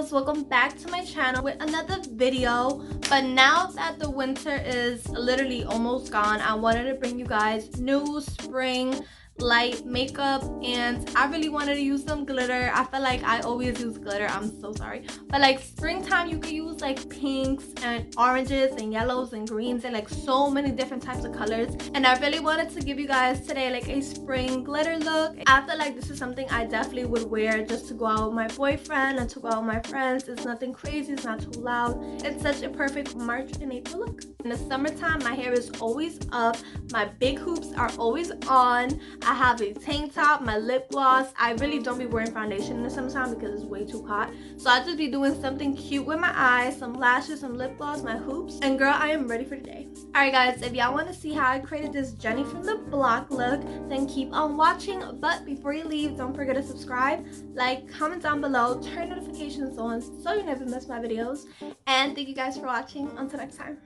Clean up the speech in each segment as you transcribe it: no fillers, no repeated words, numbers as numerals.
girls, welcome back to my channel with another video. But now that the winter is literally almost gone, I wanted to bring you guys new spring light makeup, and I really wanted to use some glitter. I feel like I always use glitter, I'm so sorry, but like springtime you can use like pinks and oranges and yellows and greens and like so many different types of colors, and I really wanted to give you guys today like a spring glitter look. I feel like this is something I definitely would wear just to go out with my boyfriend and to go out with my friends. It's nothing crazy, it's not too loud, it's such a perfect March and April look. In the summertime my hair is always up, my big hoops are always on, I have a tank top, my lip gloss. I really don't be wearing foundation in the summertime because it's way too hot. So I just be doing something cute with my eyes, some lashes, some lip gloss, my hoops. And girl, I am ready for today. Alright guys, if y'all want to see how I created this Jenny from the block look, then keep on watching. But before you leave, don't forget to subscribe, like, comment down below, turn notifications on so you never miss my videos. And thank you guys for watching. Until next time.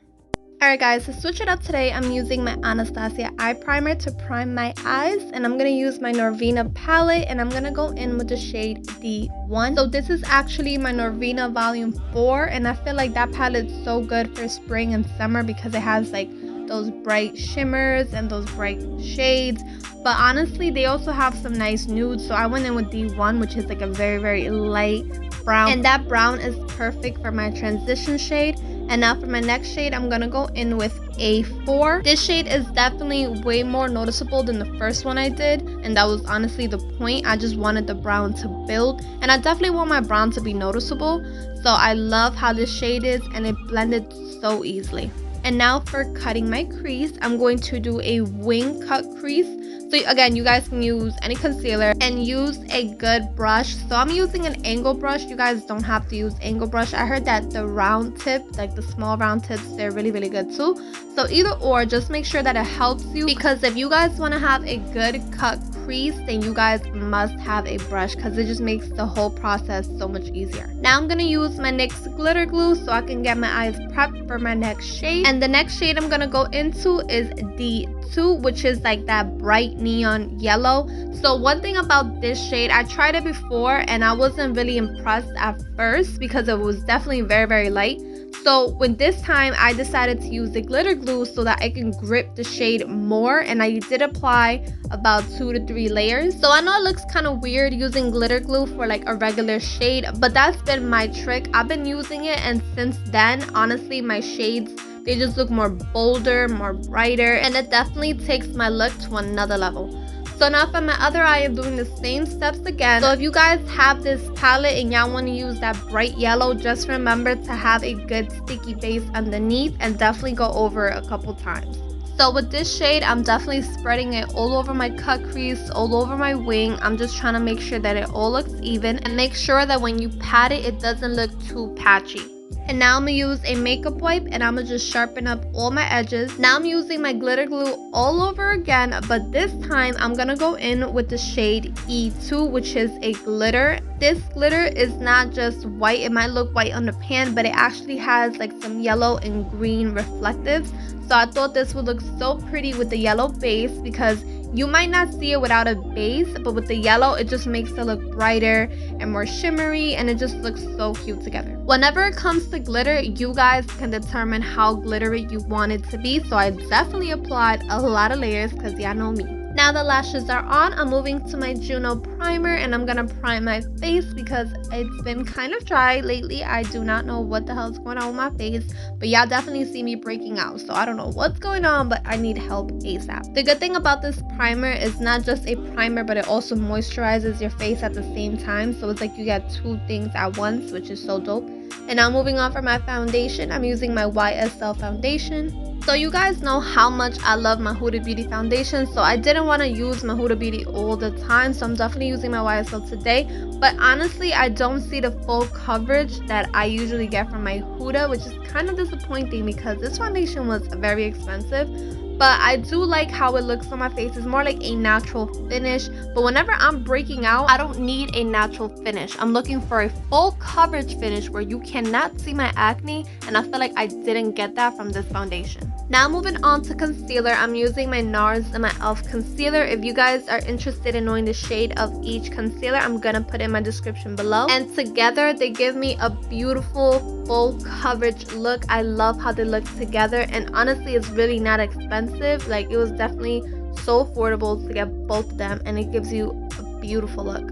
Alright guys, to switch it up today, I'm using my Anastasia eye primer to prime my eyes, and I'm going to use my Norvina palette, and I'm going to go in with the shade D1. So this is actually my Norvina volume 4, and I feel like that palette's so good for spring and summer because it has like those bright shimmers and those bright shades. But honestly, they also have some nice nudes, so I went in with D1, which is like a very light brown, and that brown is perfect for my transition shade. And now for my next shade, I'm gonna go in with A4. This shade is definitely way more noticeable than the first one I did, and that was honestly the point. I just wanted the brown to build, and I definitely want my brown to be noticeable. So I love how this shade is, and it blended so easily. And now for cutting my crease, I'm going to do a wing cut crease. So again, you guys can use any concealer and use a good brush. So I'm using an angle brush. You guys don't have to use angle brush. I heard that the round tip, like the small round tips, they're really good too. So either or, just make sure that it helps you, because if you guys want to have a good cut crease, then you guys must have a brush, because it just makes the whole process so much easier. Now I'm gonna use my NYX glitter glue so I can get my eyes prepped for my next shade. And the next shade I'm gonna go into is D2, which is like that bright neon yellow. So one thing about this shade, I tried it before and I wasn't really impressed at first because it was definitely very light. So with this time, I decided to use the glitter glue so that I can grip the shade more, and I did apply about 2 to 3 layers. So I know it looks kind of weird using glitter glue for like a regular shade, but that's been my trick. I've been using it, and since then, honestly, my shades, they just look more bolder, more brighter, and it definitely takes my look to another level. So now for my other eye, I'm doing the same steps again. So if you guys have this palette and y'all want to use that bright yellow, just remember to have a good sticky base underneath and definitely go over it a couple times. So with this shade, I'm definitely spreading it all over my cut crease, all over my wing. I'm just trying to make sure that it all looks even, and make sure that when you pat it, it doesn't look too patchy. And now I'm going to use a makeup wipe, and I'm going to just sharpen up all my edges. Now I'm using my glitter glue all over again, but this time I'm going to go in with the shade E2, which is a glitter. This glitter is not just white. It might look white on the pan, but it actually has like some yellow and green reflectives. So I thought this would look so pretty with the yellow base, because you might not see it without a base, but with the yellow, it just makes it look brighter and more shimmery, and it just looks so cute together. Whenever it comes to glitter, you guys can determine how glittery you want it to be. So I definitely applied a lot of layers because y'all know me. Now the lashes are on, I'm moving to my Juno primer, and I'm gonna prime my face because it's been kind of dry lately. I do not know what the hell is going on with my face, but y'all definitely see me breaking out, so I don't know what's going on, but I need help ASAP. The good thing about this primer is not just a primer, but it also moisturizes your face at the same time, so it's like you get 2 things at once, which is so dope. And now moving on for my foundation, I'm using my YSL Foundation. So you guys know how much I love my Huda Beauty foundation, so I didn't want to use my Huda Beauty all the time, so I'm definitely using my YSL today. But honestly, I don't see the full coverage that I usually get from my Huda, which is kind of disappointing because this foundation was very expensive. but I do like how it looks on my face. It's more like a natural finish, but whenever I'm breaking out, I don't need a natural finish. I'm looking for a full coverage finish where you cannot see my acne, and I feel like I didn't get that from this foundation. Now moving on to concealer, I'm using my Nars and my Elf concealer. If you guys are interested in knowing the shade of each concealer, I'm gonna put in my description below. And together they give me a beautiful full coverage look. I love how they look together, and honestly it's really not expensive. Like, it was definitely so affordable to get both of them, and it gives you a beautiful look.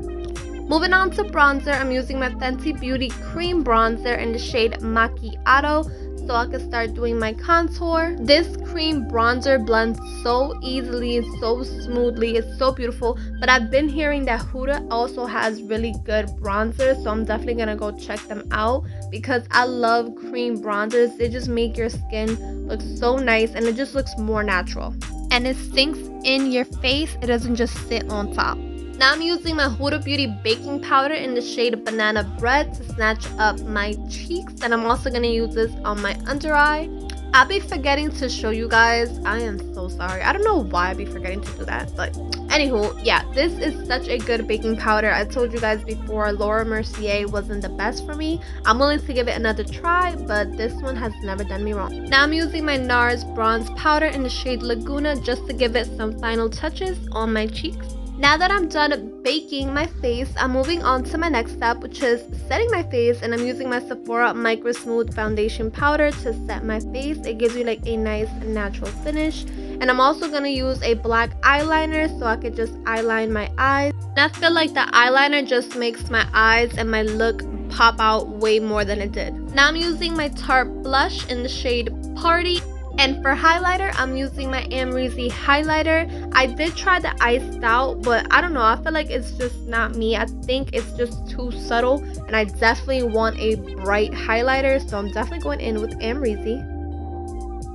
Moving on to bronzer, I'm using my Fenty Beauty cream bronzer in the shade Macchiato, so I can start doing my contour. This cream bronzer blends so easily and so smoothly. It's so beautiful. But I've been hearing that Huda also has really good bronzers, so I'm definitely gonna go check them out because I love cream bronzers. They just make your skin look so nice, and it just looks more natural. And it sinks in your face. It doesn't just sit on top. Now I'm using my Huda Beauty baking powder in the shade Banana Bread to snatch up my cheeks, and I'm also going to use this on my under eye. I'll be forgetting to show you guys. I am so sorry. I don't know why I be forgetting to do that, but anywho, yeah, this is such a good baking powder. I told you guys before, Laura Mercier wasn't the best for me. I'm willing to give it another try, but this one has never done me wrong. Now I'm using my Nars bronze powder in the shade Laguna just to give it some final touches on my cheeks. Now that I'm done baking my face, I'm moving on to my next step, which is setting my face, and I'm using my Sephora microsmooth foundation powder to set my face. It gives you like a nice natural finish. And I'm also going to use a black eyeliner so I could just eyeline my eyes. And I feel like the eyeliner just makes my eyes and my look pop out way more than it did. Now I'm using my Tarte blush in the shade Party. And for highlighter, I'm using my Amrezy highlighter. I did try the iced out, but I don't know. I feel like it's just not me. I think it's just too subtle, and I definitely want a bright highlighter, so I'm definitely going in with Amrezy.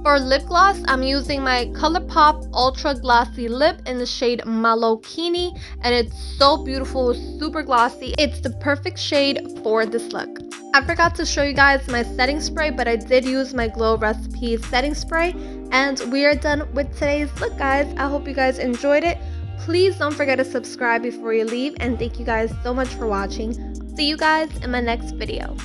For lip gloss, I'm using my Colourpop Ultra Glossy Lip in the shade Molokini, and it's so beautiful, super glossy. It's the perfect shade for this look. I forgot to show you guys my setting spray, but I did use my Glow Recipe setting spray. And we are done with today's look, guys. I hope you guys enjoyed it. Please don't forget to subscribe before you leave, and thank you guys so much for watching. See you guys in my next video.